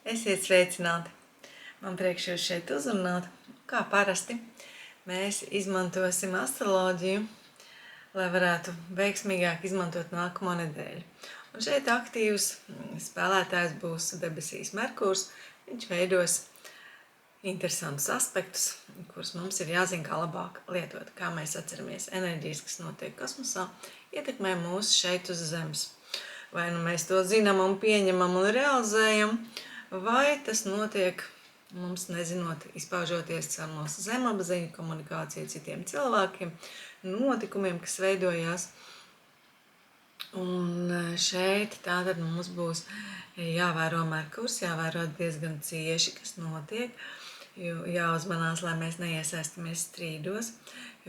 Esiet sveicināti! Man prieks jūs šeit uzrunāt. Kā parasti, mēs izmantosim astroloģiju, lai varētu veiksmīgāk izmantot nākamo nedēļu. Un šeit aktīvs spēlētājs būs debesīs Merkurs. Viņš veidos interesantus aspektus, kurus mums ir jāzina, kā labāk lietot. Kā mēs atceramies enerģijas, kas notiek kosmosā, ietekmē mūs šeit uz Zemes. Vai nu mēs to zinām un pieņemam un realizējam, vai tas notiek mums nezinot, izpaužoties caur mūsu zemapziņu, komunikāciju citiem cilvēkiem, notikumiem, kas veidojās. Un šeit tātad mums būs jāvēro Merkurs, jāvēro diezgan cieši, kas notiek, jo jāuzmanās, lai mēs neiesaistamies strīdos,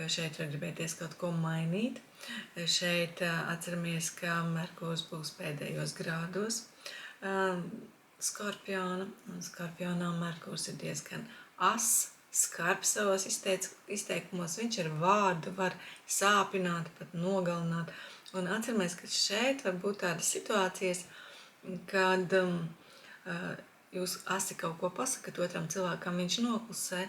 jo šeit var gribēties kaut ko mainīt. Šeit atceramies, ka Merkurs būs pēdējos grādos Skorpiona, un Skorpionā Merkurs ir diezgan skarbs savos izteikumos. Viņš ar vārdu var sāpināt, pat nogalināt. Un atceramies, ka šeit var būt tādas situācijas, kad jūs asi kaut ko pasakat otram cilvēkam, viņš noklusē,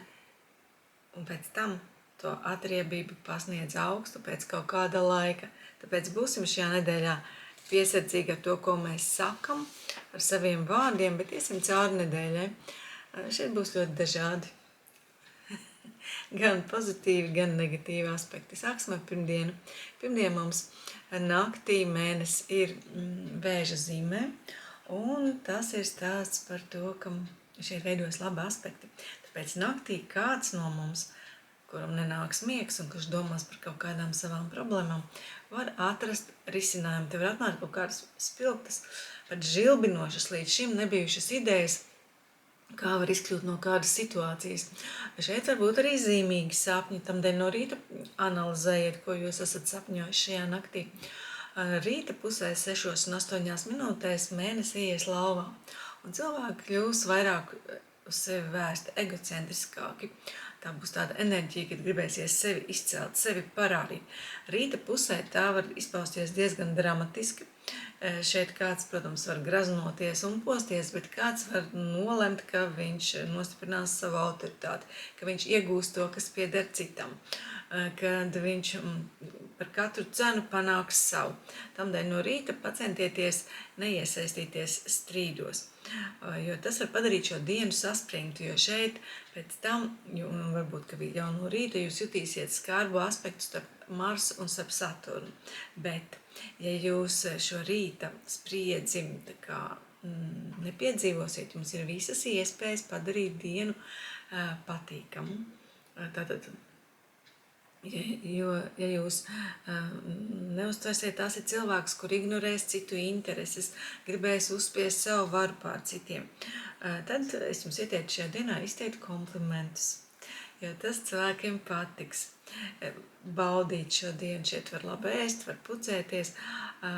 un pēc tam to atriebību pasniedz augstu pēc kaut kāda laika. Tāpēc būsim šajā nedēļā piesardzīgi ar to, ko mēs sakam, ar saviem vārdiem, bet iesim cauri nedēļai. Šeit būs ļoti dažādi, gan pozitīvi, gan negatīvi aspekti. Sāksim ar pirmdienu. Pirmdien mums naktī mēnesis ir Vēža zīmē, un tas ir stāsts par to, ka šeit veidos labi aspekti. Tāpēc naktī kāds no mums, kuram nenāks miegs un kurš domās par kaut kādām savām problēmām, var atrast risinājumu. Te var atnākt kaut kādas spilgtas, pat žilbinošas līdz šim nebijušas idejas, kā var izkļūt no kādas situācijas. Šeit var būt arī zīmīgi sapņi, tamdēļ no rīta analizējiet, ko jūs esat sapņojuši šajā naktī. Rīta pusē 6 un 8 minūtēs mēnesis ies lauvā, un cilvēki kļūs vairāk uz sevi vērsti, egocentriskāki. Tā būs tāda enerģija, kad gribēsies sevi izcelt, sevi parādīt. Rīta pusē tā var izpausties diezgan dramatiski. Šeit kāds, protams, var graznoties un posties, bet kāds var nolemt, ka viņš nostiprinās savu autoritāti, ka viņš iegūst to, kas pieder citam, kad viņš par katru cenu panāks savu. Tamdēļ no rīta pacentieties neiesaistīties strīdos, jo tas var padarīt šo dienu saspringtu, jo šeit pēc tam, varbūt, ka jau no rīta jūs jutīsiet skarbu aspektu starp Marsu un starp Saturnu, bet ja jūs šo rīta spriedzi nepiedzīvosiet, jums ir visas iespējas padarīt dienu patīkamu. Tātad, ja jūs neuztversiet, tās ir cilvēks, kur ignorēs citu intereses, gribēs uzspiest savu varu pār citiem, tad es jums ieteiktu šajā dienā izteikt komplimentus, jo tas cilvēkiem patiks. Baudīt šo dienu, šeit var labi ēst, var pucēties,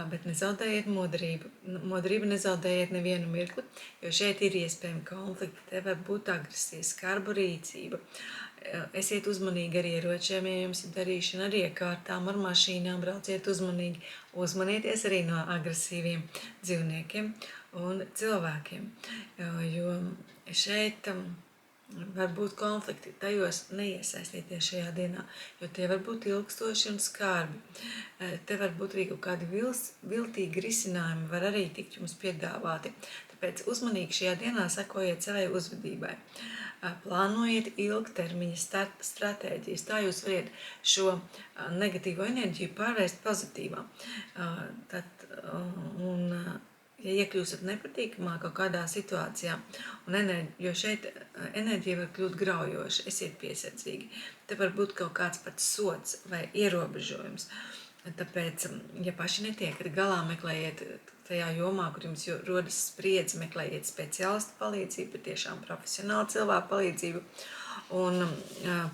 bet nezaudējiet modrību. Modrību nezaudējiet nevienu mirkli, jo šeit ir iespējami konflikti, te var būt agresija, skarba rīcība. Esiet uzmanīgi ar ieročiem, ja jums ir darīšana ar iekārtām, ar mašīnām, brauciet uzmanīgi. Uzmanieties arī no agresīviem dzīvniekiem un cilvēkiem, jo šeit var būt konflikti, tajos neiesaistīties šajā dienā, jo tie var būt ilgstoši un skarbi. Te var būt arī kaut kādi viltīgi risinājumi, var arī tikt jums piedāvāti. Tāpēc uzmanīgi šajā dienā sekojiet savai uzvedībai. Plānojiet ilgtermiņa stratēģijas, tā jūs variet šo negatīvo enerģiju pārvērst pozitīvā. Ja iekļūstat nepatīkamā kaut kādā situācijā, jo šeit enerģija var kļūt graujoša, esiet piesardzīgi. Te var būt kaut kāds pat sods vai ierobežojums. Tāpēc, ja paši netiekat galā, meklējiet tajā jomā, kur jums rodas spriedze, meklējiet speciālistu palīdzību, patiešām profesionālu cilvēku palīdzību. Un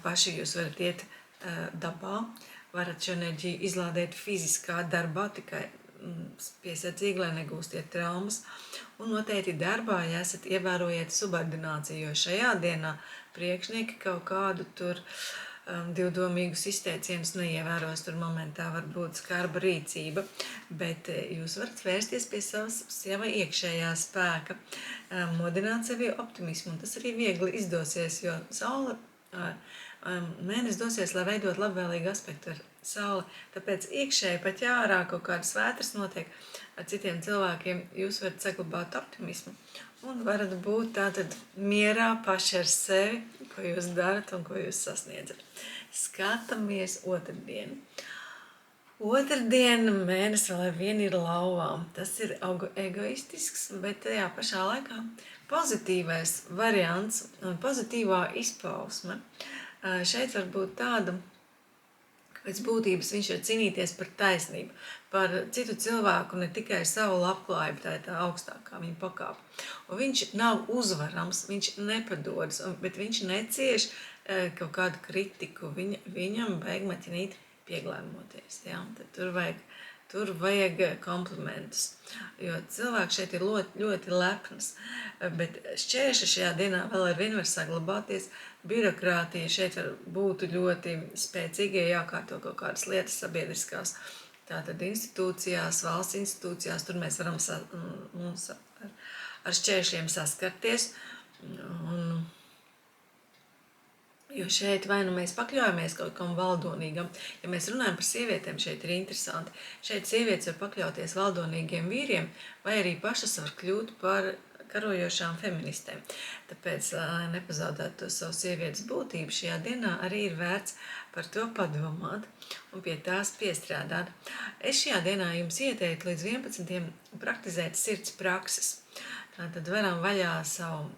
paši jūs varat iet dabā, varat šo enerģiju izlādēt fiziskā darbā, tikai piesardzīgi, lai negūstiet traumas. Un noteikti darbā, ja esat ievērojiet subordināciju, jo šajā dienā priekšnieki kaut kādu tur divdomīgus izteicienus neievēros, tur momentā var būt skarba rīcība, bet jūs varat vērsties pie sava iekšējā spēka, modināt sevi optimismu, un tas arī viegli izdosies, jo saule, mēnesis dosies, lai veidot labvēlīgu aspektu ar sauli, tāpēc iekšēji pat ja ārā kaut kādas vētras notiek ar citiem cilvēkiem, jūs varat saglabāt optimismu un varat būt tātad mierā paši ar sevi, ko jūs darat un ko jūs sasniedzat. Skatāmies otrdienu. Otrdien mēnesis vēl ar vienu ir lauvām. Tas ir egoistisks, bet tajā pašā laikā pozitīvais variants un pozitīvā izpausme. Šeit var būt tāda, pēc būtības viņš var cīnīties par taisnību, par citu cilvēku, ne tikai savu labklājību, tā ir tā augstākā viņa pakāpe. Un viņš nav uzvarams, viņš nepadodas, bet viņš necieš kaut kādu kritiku, viņam vajag maķinīt pieglēmoties, ja? Tad tur vajag komplimentus, jo cilvēks šeit ir ļoti lepns, bet šķēršļi šajā dienā vēl ar vienu var saglabāties, birokrātija šeit var būt ļoti spēcīga, ja jākārto kaut kādas lietas sabiedriskās, tātad institūcijās, valsts institūcijās, tur mēs varam ar šķēršļiem saskarties, jo šeit vai nu mēs pakļaujamies kaut kam valdonīgam, ja mēs runājam par sievietēm, šeit ir interesanti, šeit sievietes var pakļauties valdonīgiem vīriem, vai arī pašas var kļūt par karojošām feministēm. Tāpēc, lai nepazaudētu to savu sievietes būtību, šajā dienā arī ir vērts par to padomāt un pie tās piestrādāt. Es šajā dienā jums ieteiktu līdz 11. praktizēt sirds prakses. Tātad varam vaļā savu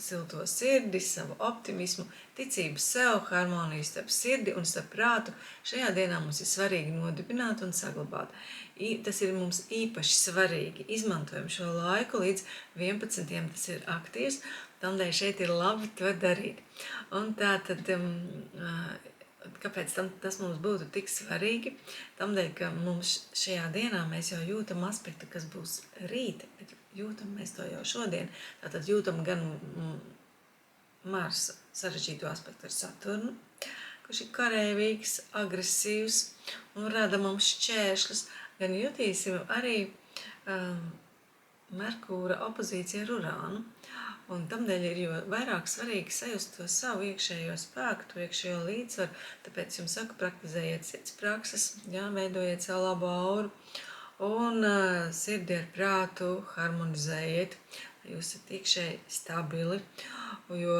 silto sirdi, savu optimismu, ticību sev, harmoniju starp sirdi un starp prātu. Šajā dienā mums ir svarīgi nodibināt un saglabāt. Tas ir mums īpaši svarīgi. Izmantojam šo laiku līdz 11. Tas ir aktīvs, tādēļ šeit ir labi to darīt. Un tātad, kāpēc tas mums būtu tik svarīgi? Tādēļ, ka mums šajā dienā mēs jau jūtam aspektu, kas būs rīt, bet jūtam mēs to jau šodien. Tātad jūtam gan Marsa sarežģīto aspektu ar Saturnu, kurš ir kareivīgs, agresīvs un rada mums šķēršļus, gan jutīsim arī Merkūra opozīcija ar Urānu. Un tamdēļ ir jo vairāk svarīgi sajust to savu iekšējo spēku, to iekšējo līdzsvaru, tāpēc jums saku, praktizējiet sirds prakses, jā, veidojiet savu labu auru un sirdi ar prātu harmonizējiet, jūs esat iekšēji stabili, jo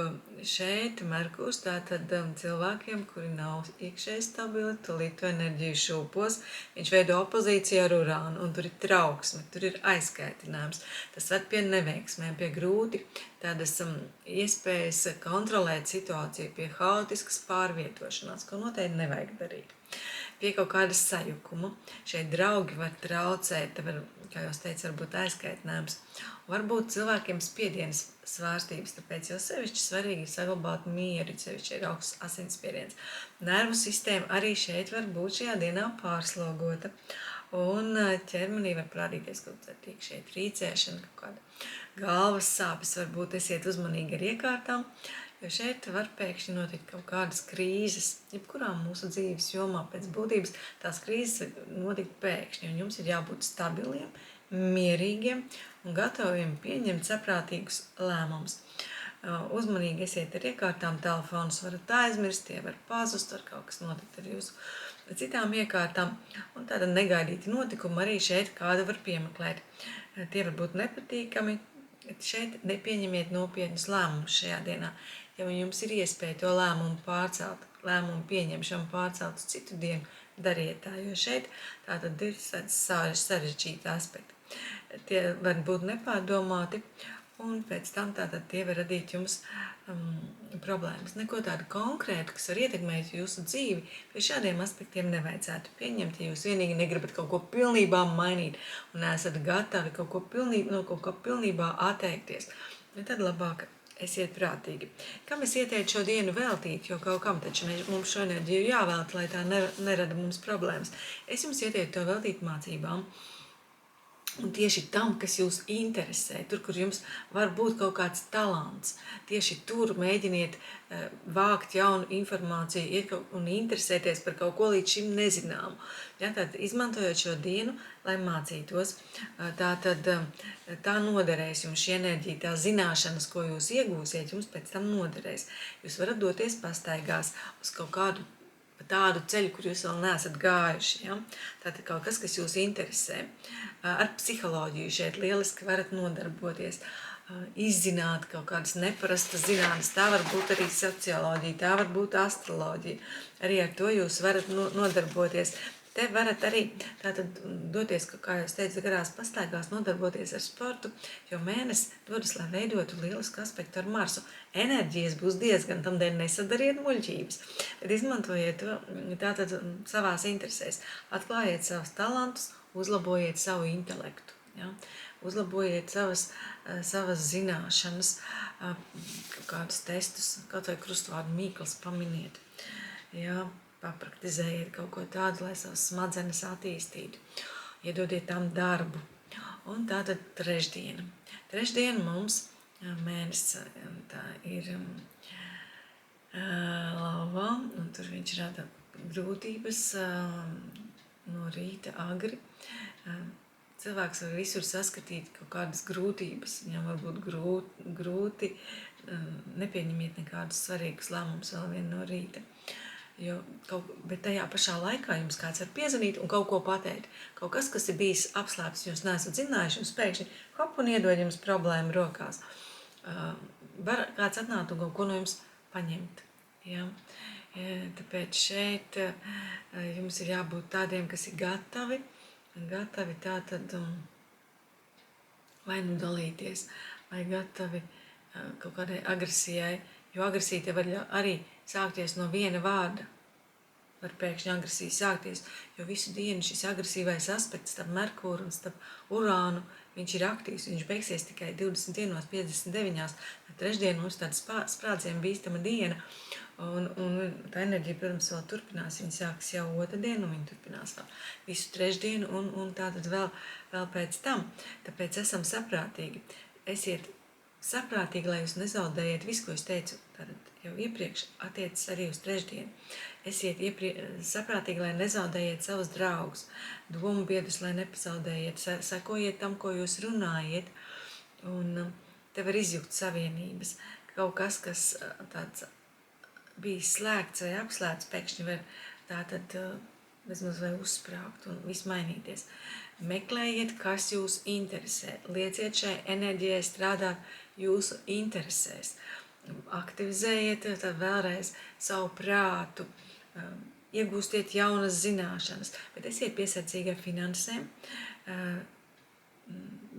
šeit Merkurs tātad cilvēkiem, kuri nav iekšēji stabili, tūlīt to enerģiju šūpos, viņš veido opozīciju ar Urānu, un tur ir trauksme, tur ir aizkaitinājums. Tas ved pie neveiksmēm, pie grūti tādas iespējas kontrolēt situāciju, pie haotiskas pārvietošanās, ko noteikti nevajag darīt. Pie kaut kādas sajukuma. Šeit draugi var traucēt, var, kā jau teicu, varbūt aizkaitinājums. Varbūt cilvēkiem spiedienas svārstības, tāpēc jau sevišķi svarīgi saglabāt mieru, sevišķi ir augsts asinsspiediens. Nervu sistēma arī šeit var būt šajā dienā pārslogota. Un ķermenī var parādīties kaut kāda iekšēja trīcēšana, kaut kāda galvas sāpes, varbūt esiet uzmanīgi ar iekārtām, jo šeit var pēkšņi notikt kaut kādas krīzes, jebkurā mūsu dzīves jomā pēc būtības tās krīzes notikt pēkšņi, un jums ir jābūt stabiliem, mierīgiem un gataviem pieņemt saprātīgus lēmumus. Uzmanīgi esiet ar iekārtām, telefonus varat aizmirst, tie var pazust, var kaut kas notikt ar jūsu citām iekārtām, un tāda negaidīta notikuma arī šeit kāda var piemeklēt. Tie var būt nepatīkami, šeit nepieņemiet nopietnus lēmumus šajā dienā. Ja jums ir iespēja to lēmumu pārcelt, lēmumu pieņemšanu pārcelt uz citu dienu, dariet tā, jo šeit tātad ir sarežģīti aspekti. Tie var būt nepārdomāti, un pēc tam tātad tie var radīt jums problēmas. Neko tādu konkrētu, kas var ietekmēt jūsu dzīvi, pie šādiem aspektiem nevajadzētu pieņemt, ja jūs vienīgi negribat kaut ko pilnībā mainīt un neesat gatavi no kaut ko pilnībā atteikties. Tad labāk esiet prātīgi. Kam es ieteicu šo dienu veltīt, jo kaut kam taču mums šo enerģiju jāvēlta, lai tā nerada mums problēmas. Es jums ieteicu to veltīt mācībām, Un tieši tam, kas jūs interesē, tur, kur jums var būt kaut kāds talants, tieši tur mēģiniet vākt jaunu informāciju un interesēties par kaut ko līdz šim nezināmu. Ja, tad izmantojot šo dienu, lai mācītos, tā noderēs jums šī enerģija, tā zināšanas, ko jūs iegūsiet, jums pēc tam noderēs. Jūs varat doties pastaigās uz kaut kādu tādu ceļu, kur jūs vēl neesat gājuši. Ja? Tātad kaut kas, kas jūs interesē. Ar psiholoģiju šeit lieliski varat nodarboties, izzināt kaut kādas neparastas zinātnes. Tā var būt arī socioloģija, tā var būt astroloģija. Arī ar to jūs varat nodarboties. Te varat arī tātad doties, kā jūs teicat, garās pastaigās, nodarboties ar sportu, jo mēnesis dodas, lai veidotu lielisku aspektu ar Marsu. Enerģijas būs diezgan, tamdēļ nesadariet muļķības, bet izmantojiet to tātad savās interesēs. Atklājiet savus talantus, uzlabojiet savu intelektu, ja? Uzlabojiet savas zināšanas, kādus testus, kaut vai krustvārdu mīklas paminiet, ja? Papraktizējiet kaut ko tādu, lai savas smadzenes attīstītu. Iedodiet tam darbu. Un tātad trešdiena. Trešdiena mums mēnesis tā ir lauvā, un tur viņš rada grūtības no rīta agri. Cilvēks var visur saskatīt kaut kādas grūtības. Viņam var būt grūti, nepieņemiet nekādus svarīgus lēmumus vēl vien no rīta. Bet tajā pašā laikā jums kāds var piezvanīt un kaut ko pateikt. Kaut kas, kas ir bijis apslēpts, jūs neesat zinājuši, jums pēkšņi hop un iedod jums problēmu rokās. Var kāds atnākt un kaut ko no jums paņemt. Ja? Tāpēc šeit jums ir jābūt tādiem, kas ir gatavi tātad vai nu dalīties, vai gatavi kaut kādai agresijai, jo agresija te var arī sākties no viena vārda. Var pēkšņi agresija sākties, jo visu dienu šis agresīvais aspekts starp Merkūru un starp Urānu, viņš ir aktīvs, viņš beigsies tikai 20 dienos, 59. Trešdien mums tāda sprādziena bīstama diena, un tā enerģija, protams, vēl turpinās, viņa sāks jau otrdien, un viņa turpinās vēl visu trešdienu, un tātad vēl pēc tam. Tāpēc esam saprātīgi. Esiet saprātīgi, lai jūs nezaudējiet visu, ko es teicu, tātad jau iepriekš attiecas arī uz trešdienu. Esiet saprātīgi, lai nezaudējiet savus draugus, domu biedrus, lai nepazaudējiet, sekojiet tam, ko jūs runājiet, un te var izjūt savienības. Kaut kas, kas tāds bija slēgts vai apslēgts, pēkšņi var tātad vismaz vai uzsprāgt un viss mainīties. Meklējiet, kas jūs interesē. Lieciet šai enerģijai strādāt jūsu interesēs. Aktivizējiet tad vēlreiz savu prātu, iegūstiet jaunas zināšanas, bet esiet piesardzīgi ar finansēm,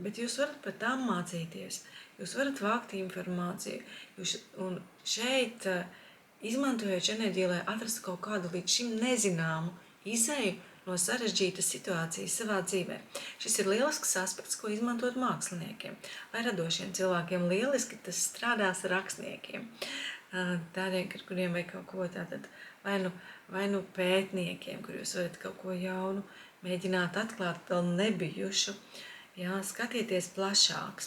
bet jūs varat par tām mācīties, jūs varat vākt informāciju, un šeit izmantojot enerģiju, lai atrastu kaut kādu līdz šim nezināmu izeju no sarežģītas situācijas savā dzīvē. Šis ir lielisks aspekts, ko izmantot māksliniekiem vai radošiem cilvēkiem. Lieliski tas strādās ar rakstniekiem, tādiem, kuriem vajag kaut ko tātad vai nu pētniekiem, kur jūs varat kaut ko jaunu mēģināt atklāt, vēl nebijušu. Jā, skatieties plašāk,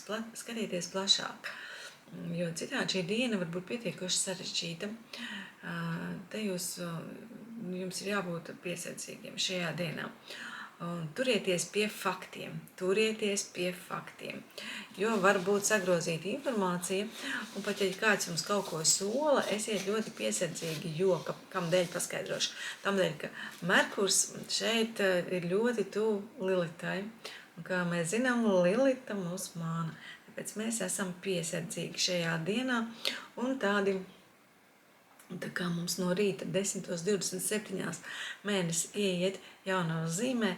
jo citādi šī diena var būt pietiekoši sarežģīta. Te jums ir jābūt piesardzīgiem šajā dienā. Turieties pie faktiem, jo var būt sagrozīta informācija, un pat ja kāds jums kaut ko sola, esiet ļoti piesardzīgi, jo, kamdēļ paskaidrošu, tamdēļ, ka Merkurs šeit ir ļoti tuvu Lilitai, un kā mēs zinām, Lilita mūs māna, tāpēc mēs esam piesardzīgi šajā dienā, un tādi, tā kā mums no rīta 10:27 mēnesis ieiet jaunā zīmē,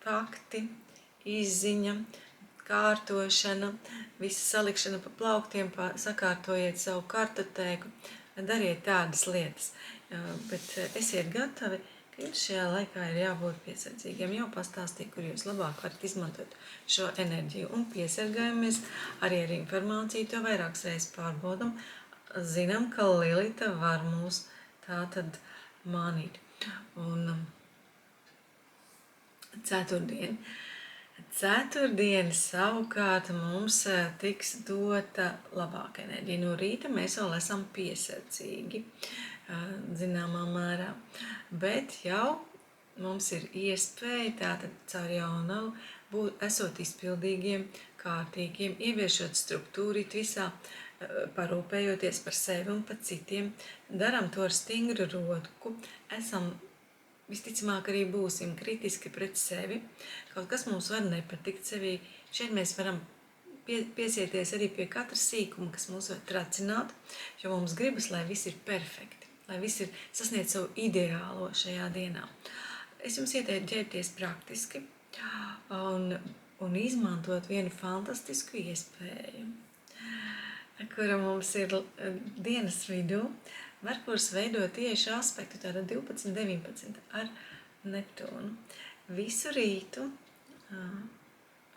fakti, izziņa, kārtošana, visa salikšana pa plauktiem, sakārtojiet savu kartotēku, dariet tādas lietas, bet esiet gatavi, ka jums šajā laikā ir jābūt piesardzīgiem, jau pastāstīju, kur jūs labāk varat izmantot šo enerģiju, un piesargājamies arī ar informāciju, to vairākas reizes pārbaudam, zinām, ka Lilita var mūs tātad mānīt. Un ceturtdien Ceturtdiena savukārt mums tiks dota labāka enerģija. No rīta mēs vēl esam piesardzīgi, zināmā mērā, bet jau mums ir iespēja tātad caur jaunavu esot izpildīgiem, kārtīgiem, ieviešot struktūru visā, parūpējoties par sevi un par citiem, daram to ar stingru roku, esam visticamāk arī būsim kritiski pret sevi, kaut kas mums var nepatikt sevī. Šeit mēs varam piesieties arī pie katra sīkuma, kas mūs var tracināt, jo mums gribas, lai viss ir perfekti, lai viss ir sasniedz savu ideālo šajā dienā. Es jums ieteiktu ģērbties praktiski un izmantot vienu fantastisku iespēju, kura mums ir dienas vidū. Merkurs veido tieši aspektu, tāda 12-19 ar Neptūnu. Visu rītu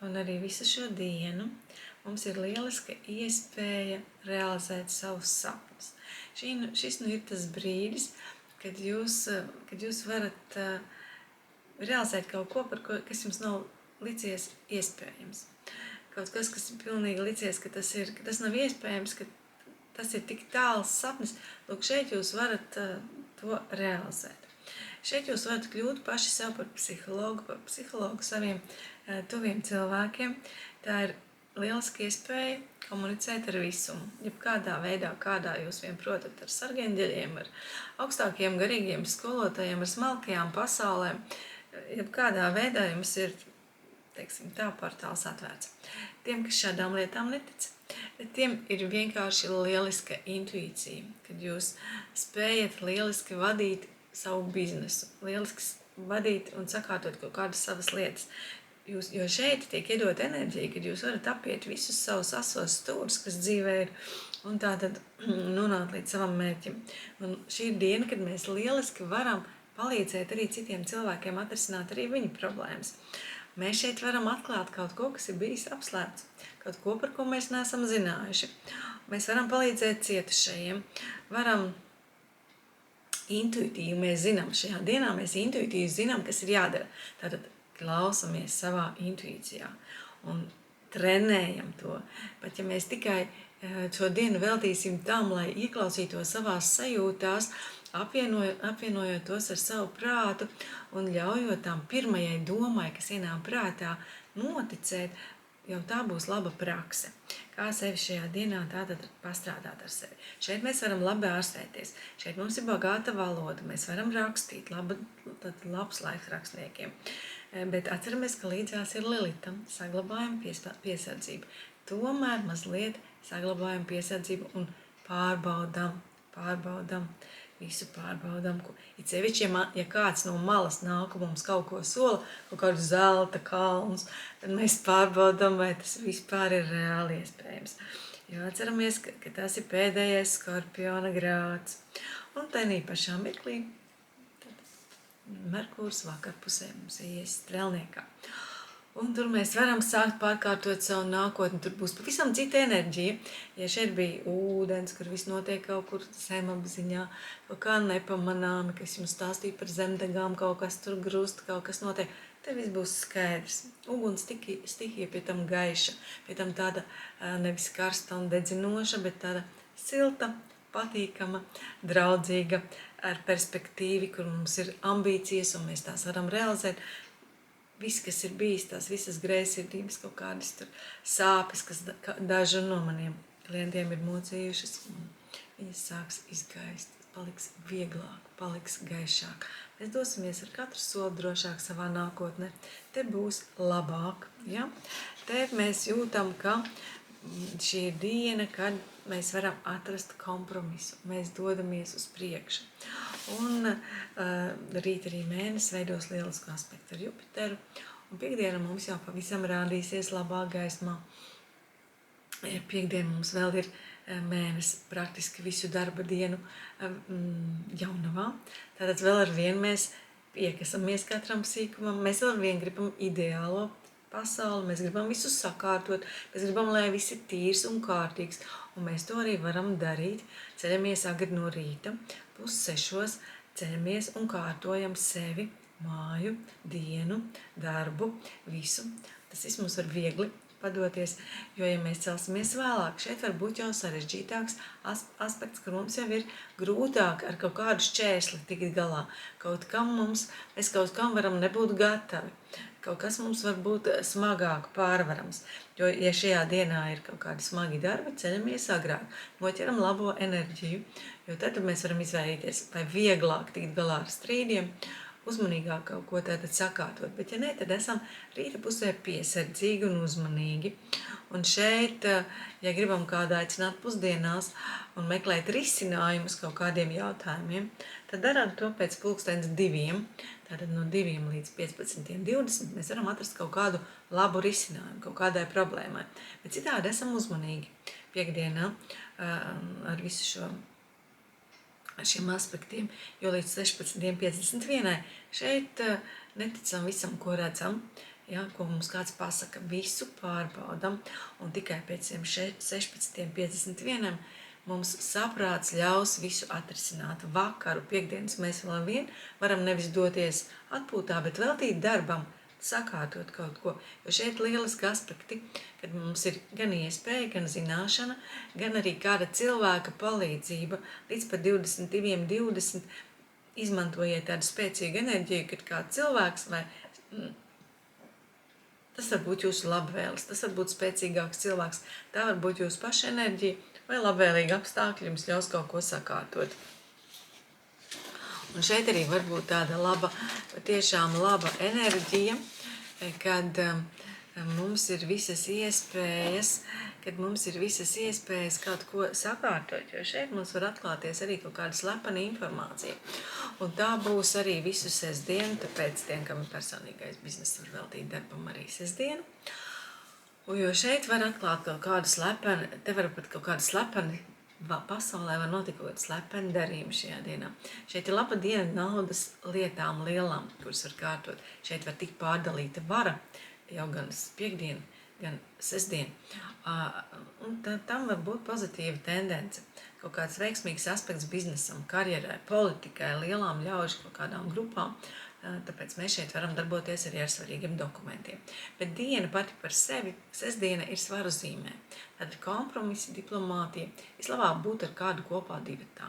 un arī visu šo dienu mums ir lieliska iespēja realizēt savus sapņus. Šis ir tas brīdis, kad jūs varat realizēt kaut ko, kas jums nav licies iespējams. Kaut kas ir pilnīgi licies, ka tas nav iespējams, ka tas ir tik tāls sapnis. Lūk, šeit jūs varat to realizēt. Šeit jūs varat kļūt paši sev par psihologu saviem tuviem cilvēkiem. Tā ir lieliska iespēja komunicēt ar visumu. Jebkādā veidā, kādā jūs vien protat, ar sargeņģeļiem, ar augstākiem garīgiem skolotājiem, ar smalkajām pasaulēm. Jebkādā veidā jums ir, teiksim, tā portāls atvērts. Tiem, kas šādām lietām netic, tiem ir vienkārši lieliska intuīcija, kad jūs spējat lieliski vadīt savu biznesu, lieliski vadīt un sakārtot kaut kādas savas lietas. Jo šeit tiek iedot enerģija, kad jūs varat apiet visus savus asos stūrus, kas dzīvē ir, un tātad nonākt līdz savam mērķim. Un šī ir diena, kad mēs lieliski varam palīdzēt arī citiem cilvēkiem atrisināt arī viņu problēmas. Mēs šeit varam atklāt kaut ko, kas ir bijis apslēpts, kaut ko, par ko mēs neesam zinājuši. Mēs varam palīdzēt cietušajiem, varam intuitīvi, mēs zinām, šajā dienā mēs intuitīvi zinām, kas ir jādara. Tātad klausamies savā intuīcijā un trenējam to. Pat ja mēs tikai šo dienu veltīsim tam, lai ieklausītos savās sajūtās, apvienojot tos ar savu prātu un ļaujot tām pirmajai domai, kas ienāk prātā, noticēt, jau tā būs laba prakse. Kā sevi šajā dienā tātad pastrādāt ar sevi. Šeit mēs varam labi ārstēties. Šeit mums ir bagāta valoda. Mēs varam rakstīt. Labs laiks rakstniekiem. Bet atceramies, ka līdzās ir Lilitam. Saglabājam piesardzību. Tomēr mazliet saglabājam piesardzību un pārbaudam. Visu pārbaudam. It sevišķi, ja kāds no malas nāk mums kaut ko sola, kaut kādu zelta kalnus, tad mēs pārbaudam, vai tas vispār ir reāli iespējams. Jo atceramies, ka tas ir pēdējais Skorpiona grāds. Un tainī pašā mirklī Merkurs vakarpusē mums ies Strelniekā. Un tur mēs varam sākt pārkārtot savu nākotni. Tur būs pavisam cita enerģija. Ja šeit bija ūdens, kur viss notiek kaut kur zemapziņā, kaut kā nepamanāmi, kas jums stāstīja par zemdegām, kaut kas tur grūst, kaut kas notiek, te viss būs skaidrs. Uguns stihija pie tam gaiša, pie tam tāda nevis karsta un dedzinoša, bet tāda silta, patīkama, draudzīga, ar perspektīvi, kur mums ir ambīcijas un mēs tās varam realizēt. Viss, kas ir bijis, tās visas greizsirdības, kaut kādas tur sāpes, kas daži no maniem klientiem ir mocījušas, viņas sāks izgaist, paliks vieglāk, paliks gaišāk. Mēs dosimies ar katru soli drošāk savā nākotnē. Te būs labāk, ja? Te mēs jūtam, ka šī ir diena, kad mēs varam atrast kompromisu. Mēs dodamies uz priekšu. Un rīt arī mēnesis veidos lielisku aspektu ar Jupiteru. Un piekdiena mums jau pavisam rādīsies labā gaismā. Piekdiena mums vēl ir mēnesis praktiski visu darba dienu jaunavā. Tātad vēl ar vienu mēs piekasamies katram sīkumam. Mēs vēl ar vienu gribam ideālo pasauli, mēs gribam visu sakārtot, mēs gribam, lai viss ir tīrs un kārtīgs. Un mēs to arī varam darīt. Ceļamies agri no rīta, 5:30, ceļamies un kārtojam sevi māju, dienu, darbu, visu. Tas viss mums var viegli padoties, jo, ja mēs celsimies vēlāk, šeit var būt jau sarežģītāks aspekts, ka mums jau ir grūtāk ar kaut kādu šķērsli tikt galā. Mēs kaut kam varam nebūt gatavi. Kaut kas mums var būt smagāk pārvarams, jo, ja šajā dienā ir kaut kādi smagi darbi, ceļamies agrāk, noķeram labo enerģiju, jo tad mēs varam izvairīties vai vieglāk tikt galā ar strīdiem, uzmanīgāk kaut ko tātad sakārtot, bet ja ne, tad esam rīta pusē piesardzīgi un uzmanīgi. Un šeit, ja gribam kādu aicināt pusdienās un meklēt risinājumus kaut kādiem jautājumiem, tad darām to pēc 2:00, tātad no 2 līdz 15:20 mēs varam atrast kaut kādu labu risinājumu, kaut kādai problēmai. Bet citādi esam uzmanīgi piekdienā ar visu šo ar šiem aspektiem, jo līdz 16:51 šeit neticam visam, ko redzam, ja, ko mums kāds pasaka, visu pārbaudam, un tikai pēc 16:51 mums saprāts ļaus visu atrisināt. Vakaru, piekdienas mēs vēl vien varam nevis doties atpūtā, bet veltīt darbam, sakārtot kaut ko, jo šeit lieliski aspekti, kad mums ir gan iespēja, gan zināšana, gan arī kāda cilvēka palīdzība. Līdz pat 22:20 izmantojiet tādu spēcīgu enerģiju, kad kāds cilvēks vai tas var būt jūsu labvēlis, tas var būt spēcīgāks cilvēks, tā var būt jūsu paša enerģija vai labvēlīgi apstākļi jums ļaus kaut ko sakārtot. Un šeit arī var būt tāda tiešām laba enerģija, kad mums ir visas iespējas kaut ko sakārtot, jo šeit mums var atklāties arī kaut kāda slepena informācija. Un tā būs arī visu sestdienu, tāpēc tiem, kam ir personīgais bizness, var veltīt darbam arī sestdienu. Jo šeit var atklāt kaut kādu slepenu, te var pat kaut kādu slepeni, pasaulē var notikt kaut kāda slepena darījuma šajā dienā. Šeit ir laba diena naudas lietām lielām, kuras var kārtot. Šeit var tikt pārdalīta vara, jau gan piekdiena, gan sestdiena. Un tam var būt pozitīva tendence. Kaut kāds veiksmīgs aspekts biznesam, karjerai, politikai, lielām ļaužu kaut kādām grupām. Tāpēc mēs šeit varam darboties arī ar svarīgiem dokumentiem. Bet diena pati par sevi, sestdiena ir svaru zīmē. Tad kompromisi, diplomātija, vislabāk būt ar kādu kopā divatā.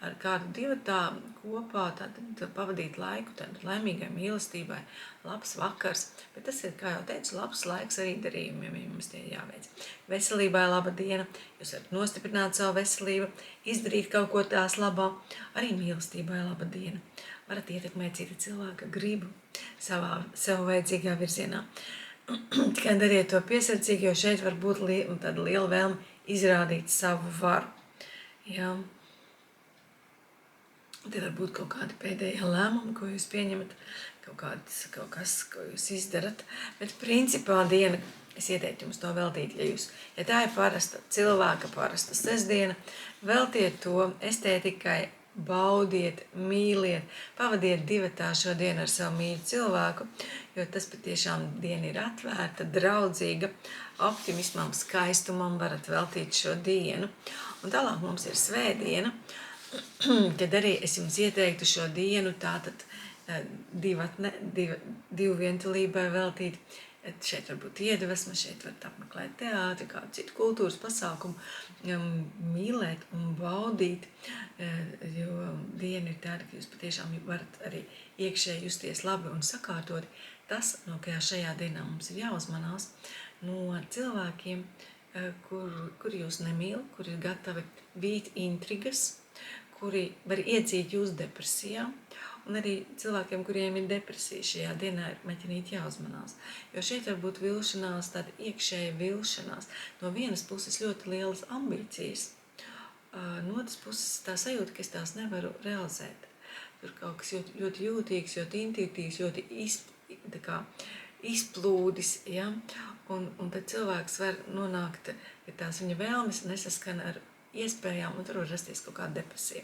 Ar kādu divatā kopā tad pavadīt laiku tad laimīgai mīlestībai, labs vakars, bet tas ir, kā jau teicu, labs laiks arī darījumiem, ja mums tie jāveic. Veselībai laba diena, jūs varat nostiprināt savu veselību, izdarīt kaut ko tās labā, arī mīlestībai laba diena. Varat ietekmēt cita cilvēka gribu sev vajadzīgā virzienā. Tikai dariet to piesardzīgi, jo šeit var būt tāda liela vēlme izrādīt savu varu. Jā. Te var būt kaut kādi pēdējie lēmumi, ko jūs pieņemat, kaut kas, ko jūs izdarat. Bet principā diena, es ieteiktu jums to veltīt, ja tā ir parasta sestdiena, veltiet to estētikai, baudiet, mīliet, pavadiet divatā šo dienu ar savu mīļu cilvēku, jo tas patiešām diena ir atvērta, draudzīga, optimismam, skaistumam varat veltīt šo dienu. Un tālāk mums ir svētdiena, kad arī es jums ieteiktu šo dienu tātad divu vientulībai veltīt. Šeit var būt iedvesma, šeit varat apmeklēt teātri, kādu citu kultūras pasākumu, mīlēt un baudīt, jo diena ir tāda, ka jūs patiešām varat arī iekšēji justies labi un sakārtot. Tas, no kā šajā dienā mums ir jāuzmanās, no cilvēkiem, kuri jūs nemīl, kuri ir gatavi vīt intrigas, kuri var iedzīt jūs depresijā, un arī cilvēkiem, kuriem ir depresija šajā dienā ir mēģinīt jāuzmanās. Jo šeit var būt vilšanās, tāda iekšēja vilšanās. No vienas puses ļoti lielas ambīcijas, no otras puses tā sajūta, ka es tās nevaru realizēt. Tur kaut kas ļoti jūtīgs, ļoti intuitīvs, ļoti izplūdis, ja? Un tad cilvēks var nonākt, ka tās viņa vēlmes nesaskana ar iespējām, un tur var rasties kaut kāda depresija.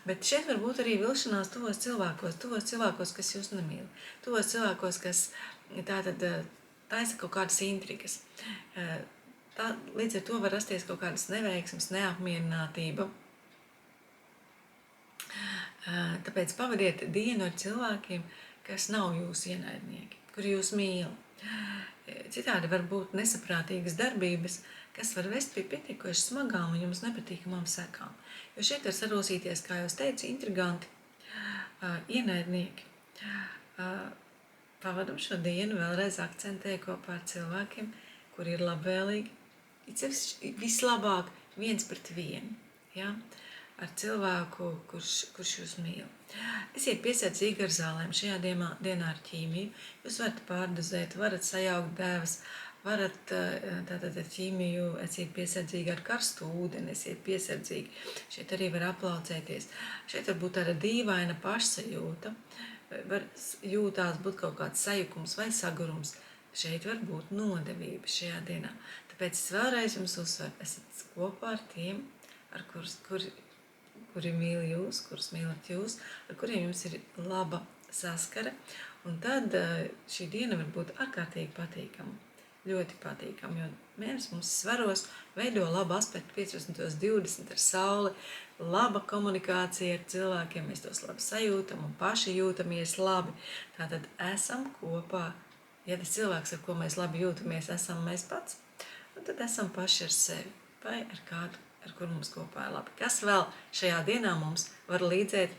Bet šeit var būt arī vilšanās tuvos cilvēkos, kas jūs nemīl. Tuvos cilvēkos, kas tātad taisa kaut kādas intrigas. Līdz ar to var rasties kaut kādas neveiksmes, neapmierinātība. Tāpēc pavadiet dienu ar cilvēkiem, kas nav jūsu ienaidnieki, kuri jūs mīl. Citādi var būt nesaprātīgas darbības, kas var vest pie pietiekoši smagām un jums nepatīkamām sekām. Jo šeit var sarosīties, kā jau es teicu, intriganti, ienaidnieki. Pavadam šo dienu vēlreiz akcentēju kopā ar cilvēkiem, kuri ir labvēlīgi, vislabāk 1:1, ja? Ar cilvēku, kurš jūs mīl. Esiet piesardzīgi ar zālēm šajā dienā ar ķīmiju. Jūs varat pārdozēt, varat sajaukt dēvas, varat tātad ar ķīmiju, esiet piesardzīgi ar karstu ūdeni, esiet piesardzīgi. Šeit arī var aplaucēties. Šeit var būt tāda dīvaina pašsajūta, var jūtās būt kaut kāds sajukums vai sagurums. Šeit var būt nodevība šajā dienā. Tāpēc es vēlreiz jums uzsveru, esat kopā ar tiem, kuri mīl jūs, kurus mīlat jūs, ar kuriem jums ir laba saskara. Un tad šī diena var būt ārkārtīgi patīkama, ļoti patīkama, jo mēnesis mums svaros veido labu aspektu 15.20 ar sauli, laba komunikācija ar cilvēkiem, mēs tos labi sajūtam un paši jūtamies labi. Tātad esam kopā, ja tas cilvēks, ar ko mēs labi jūtamies, esam mēs pats, un tad esam paši ar sevi vai ar kādu, ar kur mums kopā ir labi. Kas vēl šajā dienā mums var līdzēt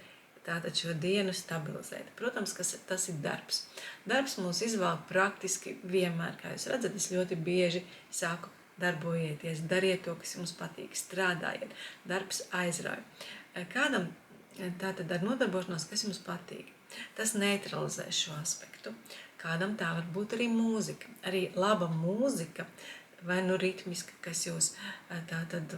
tātad šo dienu stabilizēt? Protams, tas ir darbs. Darbs mūs izvēl praktiski vienmēr, kā jūs redzat, es ļoti bieži saku, darbojieties, dariet to, kas jums patīk, strādājiet, darbs aizrauj. Kādam tātad ar nodarbošanos, kas jums patīk, tas neutralizē šo aspektu. Kādam tā var būt arī mūzika, arī laba mūzika, vai nu ritmiska, kas jūs tātad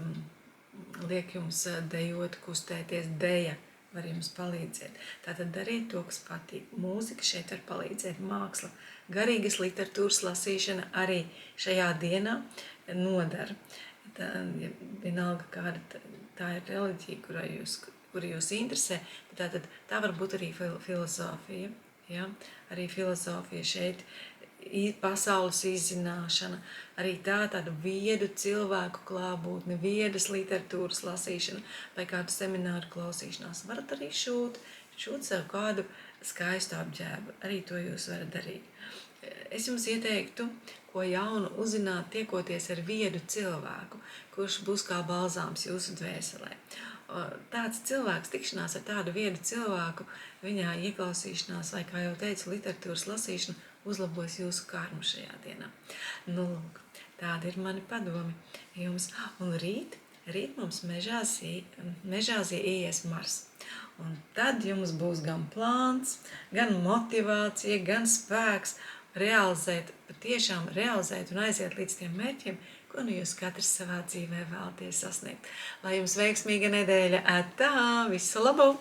liek jums dejot, kustēties, deja var jums palīdzēt. Tātad dariet to, kas patīk. Mūzika šeit var palīdzēt, māksla, garīgas literatūras lasīšana arī šajā dienā nodara. Vienalga, kāda tā ir reliģija, kura jūs interesē, tātad tā var būt arī filozofija. Ja? Arī filozofija šeit, pasaules izzināšana, arī tādu viedu cilvēku klātbūtne, viedas literatūras lasīšana vai kādu semināru klausīšanās. Varat arī šūt sev kādu skaistu apģērbu, arī to jūs varat darīt. Es jums ieteiktu, ko jaunu uzzināt, tiekoties ar viedu cilvēku, kurš būs kā balzāms jūsu dvēselē. Tāds cilvēks, tikšanās ar tādu viedu cilvēku, viņā ieklausīšanās vai, kā jau teicu, literatūras lasīšana uzlabos jūsu karmu šajā dienā. Nu, lūk, tādi ir mani padomi jums. Un rīt mums mežāzī ies Mars. Un tad jums būs gan plāns, gan motivācija, gan spēks patiešām realizēt un aiziet līdz tiem mērķiem, ko nu jūs katrs savā dzīvē vēlaties sasniegt. Lai jums veiksmīga nedēļa! Visu labu!